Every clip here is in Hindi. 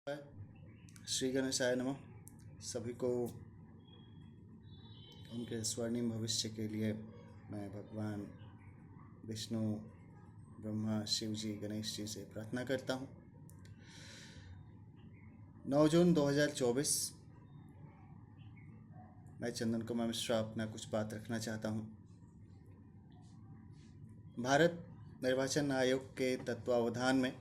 श्री गणेशाय नमः। सभी को उनके स्वर्णिम भविष्य के लिए मैं भगवान विष्णु, ब्रह्मा, शिव जी, गणेश जी से प्रार्थना करता हूँ। 9 जून 2024 मैं चंदन कुमार मिश्रा अपना कुछ बात रखना चाहता हूँ। भारत निर्वाचन आयोग के तत्वावधान में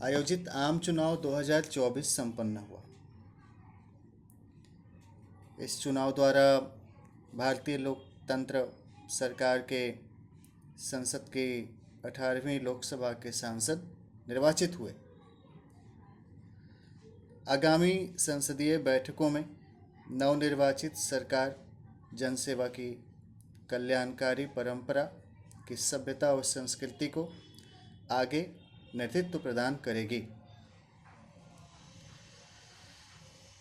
आयोजित आम चुनाव 2024 संपन्न हुआ। इस चुनाव द्वारा भारतीय लोकतंत्र सरकार के संसद की 18वीं लोकसभा के सांसद निर्वाचित हुए। आगामी संसदीय बैठकों में नवनिर्वाचित सरकार जनसेवा की कल्याणकारी परंपरा की सभ्यता और संस्कृति को आगे नेतृत्व प्रदान करेगी।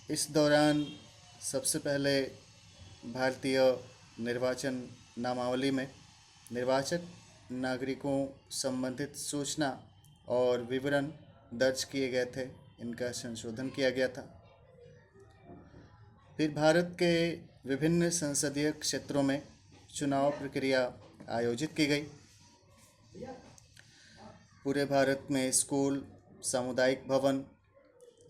इस दौरान सबसे पहले भारतीय निर्वाचन नामावली में निर्वाचक नागरिकों संबंधित सूचना और विवरण दर्ज किए गए थे। इनका संशोधन किया गया था। फिर भारत के विभिन्न संसदीय क्षेत्रों में चुनाव प्रक्रिया आयोजित की गई। पूरे भारत में स्कूल, सामुदायिक भवन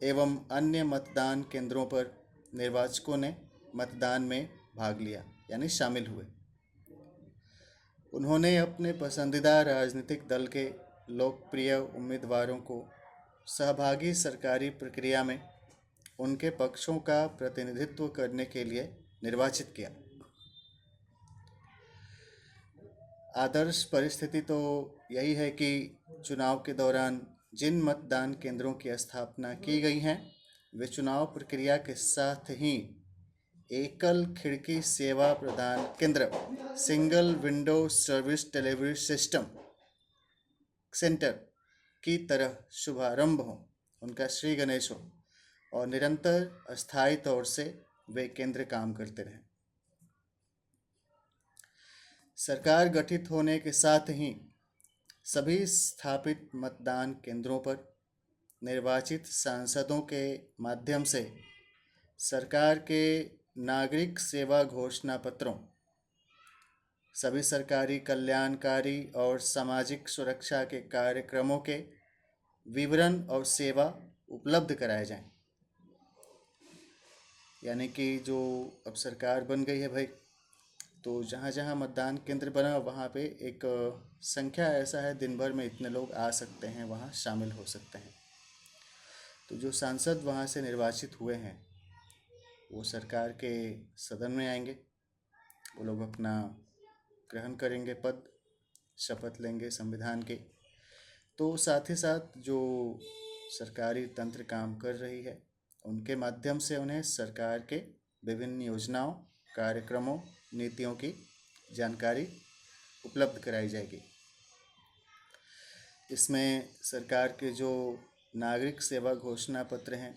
एवं अन्य मतदान केंद्रों पर निर्वाचकों ने मतदान में भाग लिया, यानी शामिल हुए। उन्होंने अपने पसंदीदा राजनीतिक दल के लोकप्रिय उम्मीदवारों को सहभागी सरकारी प्रक्रिया में उनके पक्षों का प्रतिनिधित्व करने के लिए निर्वाचित किया। आदर्श परिस्थिति तो यही है कि चुनाव के दौरान जिन मतदान केंद्रों की स्थापना की गई हैं वे चुनाव प्रक्रिया के साथ ही एकल खिड़की सेवा प्रदान केंद्र, single window service delivery system centre की तरह शुभारंभ हो, उनका श्री गणेश हो और निरंतर अस्थायी तौर से वे केंद्र काम करते रहें। सरकार गठित होने के साथ ही सभी स्थापित मतदान केंद्रों पर निर्वाचित सांसदों के माध्यम से सरकार के नागरिक सेवा घोषणा पत्रों, सभी सरकारी कल्याणकारी और सामाजिक सुरक्षा के कार्यक्रमों के विवरण और सेवा उपलब्ध कराए जाएं। यानी कि जो अब सरकार बन गई है भाई, तो जहाँ जहाँ मतदान केंद्र बना वहाँ पे एक संख्या ऐसा है, दिन भर में इतने लोग आ सकते हैं, वहाँ शामिल हो सकते हैं। तो जो सांसद वहाँ से निर्वाचित हुए हैं वो सरकार के सदन में आएंगे, वो लोग अपना ग्रहण करेंगे पद, शपथ लेंगे संविधान के। तो साथ ही साथ जो सरकारी तंत्र काम कर रही है उनके माध्यम से उन्हें सरकार के विभिन्न योजनाओं, कार्यक्रमों, नीतियों की जानकारी उपलब्ध कराई जाएगी। इसमें सरकार के जो नागरिक सेवा घोषणा पत्र हैं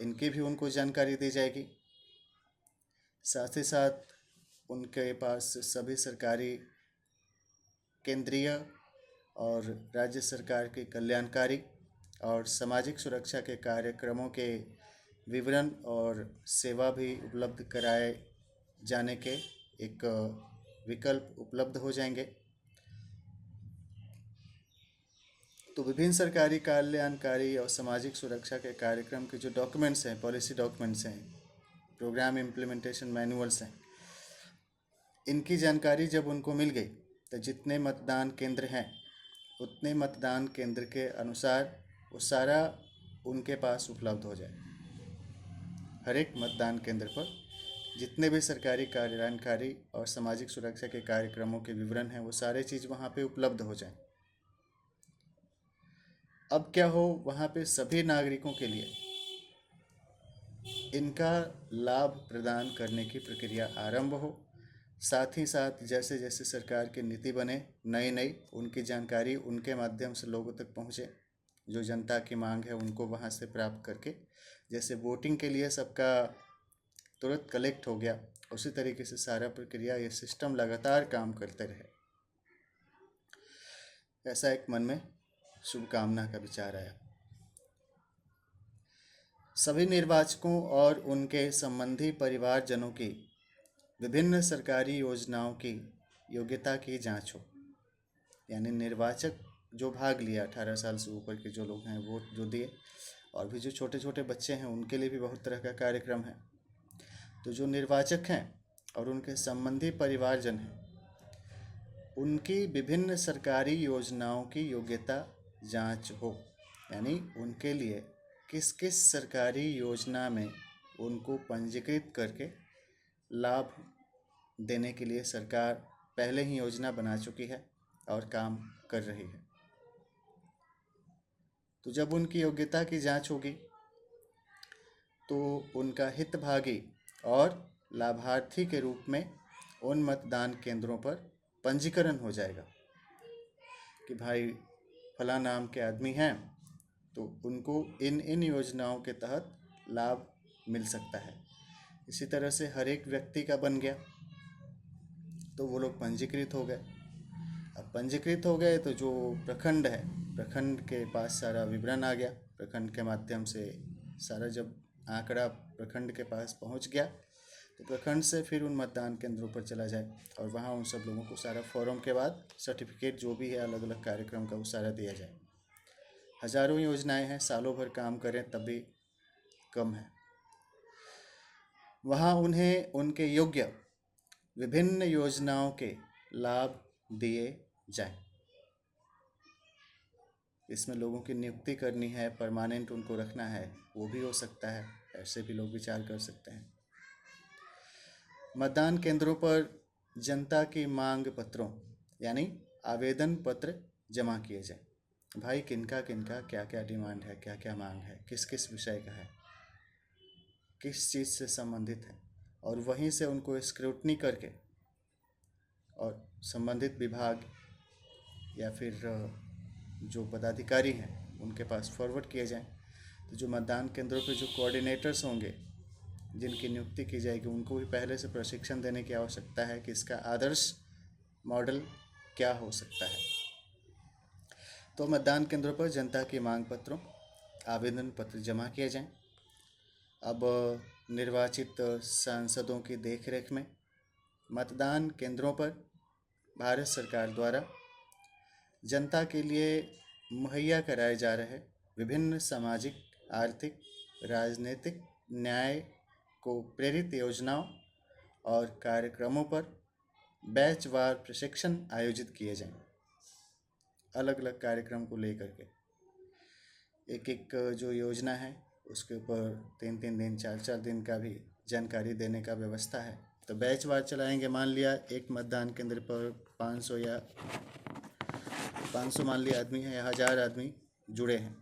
इनकी भी उनको जानकारी दी जाएगी। साथ ही साथ उनके पास सभी सरकारी, केंद्रीय और राज्य सरकार के कल्याणकारी और सामाजिक सुरक्षा के कार्यक्रमों के विवरण और सेवा भी उपलब्ध कराए जाने के एक विकल्प उपलब्ध हो जाएंगे। तो विभिन्न सरकारी कल्याणकारी और सामाजिक सुरक्षा के कार्यक्रम के जो डॉक्यूमेंट्स हैं, पॉलिसी डॉक्यूमेंट्स हैं, प्रोग्राम इम्प्लीमेंटेशन मैनुअल्स हैं, इनकी जानकारी जब उनको मिल गई तो जितने मतदान केंद्र हैं उतने मतदान केंद्र के अनुसार वो सारा उनके पास उपलब्ध हो जाए। हर एक मतदान केंद्र पर जितने भी सरकारी कल्याणकारी और सामाजिक सुरक्षा के कार्यक्रमों के विवरण हैं वो सारे चीज़ वहाँ पे उपलब्ध हो जाएं। अब क्या हो, वहाँ पे सभी नागरिकों के लिए इनका लाभ प्रदान करने की प्रक्रिया आरंभ हो। साथ ही साथ जैसे जैसे सरकार की नीति बने, नई नई उनकी जानकारी उनके माध्यम से लोगों तक पहुँचे। जो जनता की मांग है उनको वहाँ से प्राप्त करके, जैसे वोटिंग के लिए सबका तुरंत कलेक्ट हो गया, उसी तरीके से सारा प्रक्रिया, ये सिस्टम लगातार काम करते रहे, ऐसा एक मन में शुभकामना का विचार आया। सभी निर्वाचकों और उनके संबंधी परिवारजनों की विभिन्न सरकारी योजनाओं की योग्यता की जांच हो। यानी निर्वाचक जो भाग लिया 18 साल से ऊपर के जो लोग हैं वोट जो दिए, और भी जो छोटे छोटे बच्चे हैं उनके लिए भी बहुत तरह का कार्यक्रम है। तो जो निर्वाचक हैं और उनके संबंधी परिवारजन हैं उनकी विभिन्न सरकारी योजनाओं की योग्यता जांच हो। यानी उनके लिए किस किस सरकारी योजना में उनको पंजीकृत करके लाभ देने के लिए सरकार पहले ही योजना बना चुकी है और काम कर रही है। तो जब उनकी योग्यता की जांच होगी तो उनका हितभागी और लाभार्थी के रूप में उन मतदान केंद्रों पर पंजीकरण हो जाएगा कि भाई फला नाम के आदमी हैं तो उनको इन इन योजनाओं के तहत लाभ मिल सकता है। इसी तरह से हर एक व्यक्ति का बन गया तो वो लोग पंजीकृत हो गए। अब पंजीकृत हो गए तो जो प्रखंड है, प्रखंड के पास सारा विवरण आ गया। प्रखंड के माध्यम से सारा जब आंकड़ा प्रखंड के पास पहुंच गया तो प्रखंड से फिर उन मतदान केंद्रों पर चला जाए और वहां उन सब लोगों को सारा फॉर्म के बाद सर्टिफिकेट जो भी है अलग अलग कार्यक्रम का वो सारा दिया जाए। हजारों योजनाएं हैं, सालों भर काम करें तब भी कम है। वहाँ उन्हें उनके योग्य विभिन्न योजनाओं के लाभ दिए जाएं। इसमें लोगों की नियुक्ति करनी है, परमानेंट उनको रखना है, वो भी हो सकता है, ऐसे भी लोग विचार कर सकते हैं। मतदान केंद्रों पर जनता की मांग पत्रों यानी आवेदन पत्र जमा किए जाएं। भाई किनका किनका क्या क्या डिमांड है, क्या क्या मांग है, किस किस विषय का है, किस चीज़ से संबंधित है, और वहीं से उनको स्क्रूटनी करके और संबंधित विभाग या फिर जो पदाधिकारी हैं उनके पास फॉरवर्ड किए जाएं। तो जो मतदान केंद्रों पे जो कोऑर्डिनेटर्स होंगे जिनकी नियुक्ति की जाएगी उनको भी पहले से प्रशिक्षण देने की आवश्यकता है कि इसका आदर्श मॉडल क्या हो सकता है। तो मतदान केंद्रों पर जनता की मांग पत्रों आवेदन पत्र जमा किए जाएं। अब निर्वाचित सांसदों की देखरेख में मतदान केंद्रों पर भारत सरकार द्वारा जनता के लिए मुहैया कराए जा रहे विभिन्न सामाजिक, आर्थिक, राजनीतिक न्याय को प्रेरित योजनाओं और कार्यक्रमों पर बैचवार प्रशिक्षण आयोजित किए जाएं। अलग अलग कार्यक्रम को लेकर के एक एक जो योजना है उसके ऊपर 3-3 दिन 4-4 दिन का भी जानकारी देने का व्यवस्था है। तो बैचवार चलाएंगे। मान लिया एक मतदान केंद्र पर 500 या 500 मान लिया आदमी है या 1000 आदमी जुड़े हैं,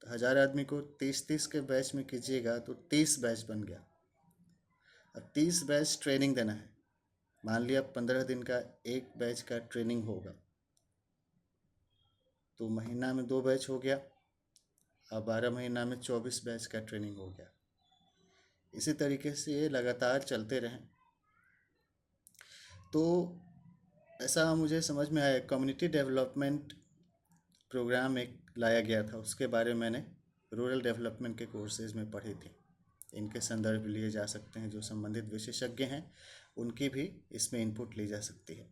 तो 1000 आदमी को 30-30 के बैच में कीजिएगा तो 30 बैच बन गया। अब 30 बैच ट्रेनिंग देना है। मान लिया 15 दिन का एक बैच का ट्रेनिंग होगा तो महीना में 2 बैच हो गया। अब 12 महीना में 24 बैच का ट्रेनिंग हो गया। इसी तरीके से ये लगातार चलते रहें। तो ऐसा मुझे समझ में आया, कम्युनिटी डेवलपमेंट प्रोग्राम एक लाया गया था, उसके बारे में मैंने रूरल डेवलपमेंट के कोर्सेज में पढ़ी थी। इनके संदर्भ लिए जा सकते हैं, जो संबंधित विशेषज्ञ हैं उनकी भी इसमें इनपुट ली जा सकती है।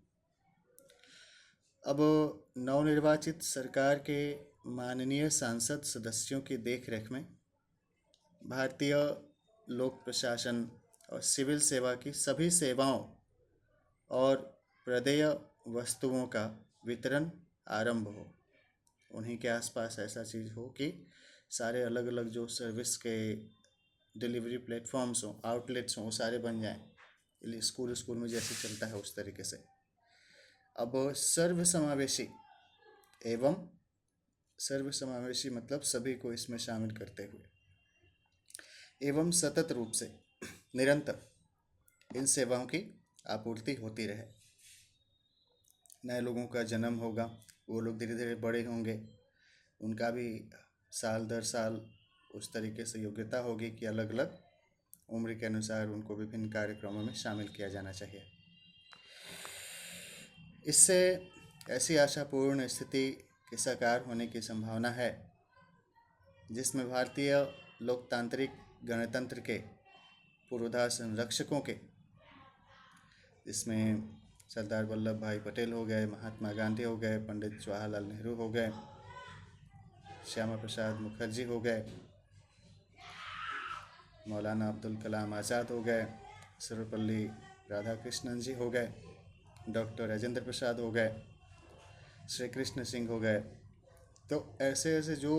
अब नवनिर्वाचित सरकार के माननीय सांसद सदस्यों की देखरेख में भारतीय लोक प्रशासन और सिविल सेवा की सभी सेवाओं और प्रदेय वस्तुओं का वितरण आरंभ हो। उन्हीं के आसपास ऐसा चीज़ हो कि सारे अलग अलग जो सर्विस के डिलीवरी प्लेटफॉर्म्स हों, आउटलेट्स हों, वो सारे बन जाएं। स्कूल में जैसे चलता है उस तरीके से। अब सर्वसमावेशी मतलब सभी को इसमें शामिल करते हुए एवं सतत रूप से निरंतर इन सेवाओं की आपूर्ति होती रहे। नए लोगों का जन्म होगा, वो लोग धीरे धीरे बड़े होंगे, उनका भी साल दर साल उस तरीके से योग्यता होगी कि अलग अलग उम्र के अनुसार उनको विभिन्न कार्यक्रमों में शामिल किया जाना चाहिए। इससे ऐसी आशापूर्ण स्थिति के साकार होने की संभावना है जिसमें भारतीय लोकतांत्रिक गणतंत्र के पुरोधा संरक्षकों के, इसमें सरदार वल्लभ भाई पटेल हो गए, महात्मा गांधी हो गए, पंडित जवाहरलाल नेहरू हो गए, श्यामा प्रसाद मुखर्जी हो गए, मौलाना अब्दुल कलाम आज़ाद हो गए, सर्वपल्ली राधाकृष्णन जी हो गए, डॉक्टर राजेंद्र प्रसाद हो गए, श्री कृष्ण सिंह हो गए। तो ऐसे ऐसे जो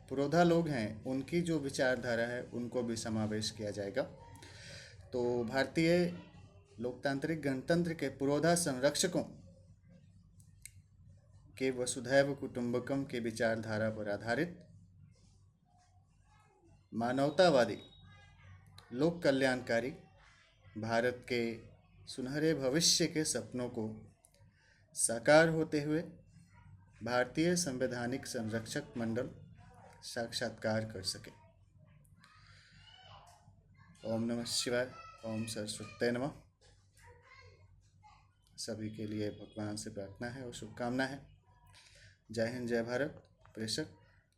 पुरोधा लोग हैं उनकी जो विचारधारा है उनको भी समावेश किया जाएगा। तो भारतीय लोकतांत्रिक गणतंत्र के पुरोधा संरक्षकों के वसुधैव कुटुंबकम के विचारधारा पर आधारित मानवतावादी, लोक कल्याणकारी भारत के सुनहरे भविष्य के सपनों को साकार होते हुए भारतीय संवैधानिक संरक्षक मंडल साक्षात्कार कर सके। ओम नमः शिवाय। ओम सरस्वती नमः। सभी के लिए भगवान से प्रार्थना है और शुभकामना है। जय हिंद, जय भारत। प्रेषक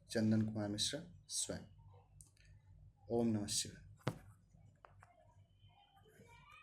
चंदन कुमार मिश्रा स्वयं। ओम नमः शिवाय।